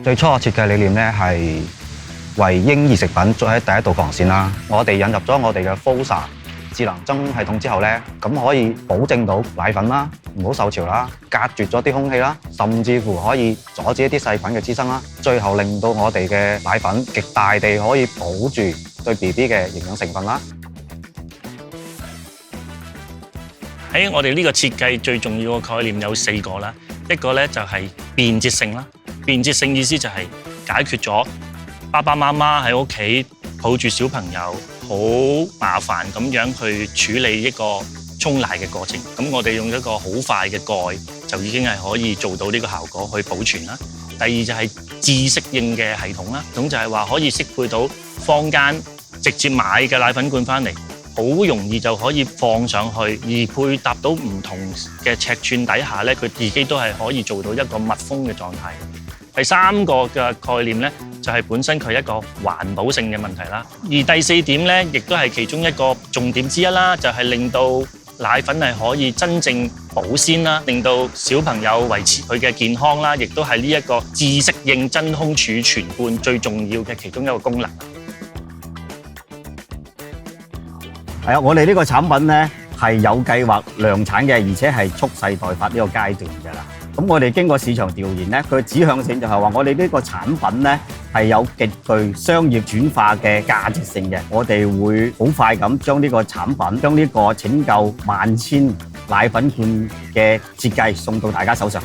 最初嘅設計理念咧係為嬰兒食品做喺第一道防線啦。我哋引入咗我哋嘅 FOSA 智能真空系統之後咧，咁可以保證到奶粉啦唔好受潮啦，隔絕咗啲空氣啦，甚至乎可以阻止一啲細菌嘅滋生啦。最後令到我哋嘅奶粉極大地可以保住對 BB 嘅營養成分啦。喺我哋呢個設計最重要嘅概念有4個啦，一個咧就係便捷性啦。便捷性意思就係解決咗爸爸媽媽喺屋企抱住小朋友好麻煩咁樣去處理一個沖奶嘅過程。咁我哋用一個好快嘅蓋就已經係可以做到呢個效果去保存啦。第二就係自適應嘅系統啦，咁就係話可以適配到坊間直接買嘅奶粉罐翻嚟，好容易就可以放上去，而配搭到唔同嘅尺寸底下咧，佢自己都係可以做到一個密封嘅狀態。第3個嘅概念咧，就係本身佢一個環保性嘅問題啦。而第4點咧，亦都係其中一個重點之一啦，就係令到奶粉係可以真正保鮮啦，令到小朋友維持佢嘅健康啦，亦都係呢一個自適應真空儲存罐最重要嘅其中一個功能。係啊，我哋呢個產品咧係有計劃量產嘅，而且係蓄勢待發呢個階段㗎啦。咁我哋經過市場調研咧，佢嘅指向性就係話我哋呢個產品咧係有極具商業轉化嘅價值性嘅。我哋會好快咁將呢個產品，將呢個拯救萬千奶粉罐嘅設計送到大家手上。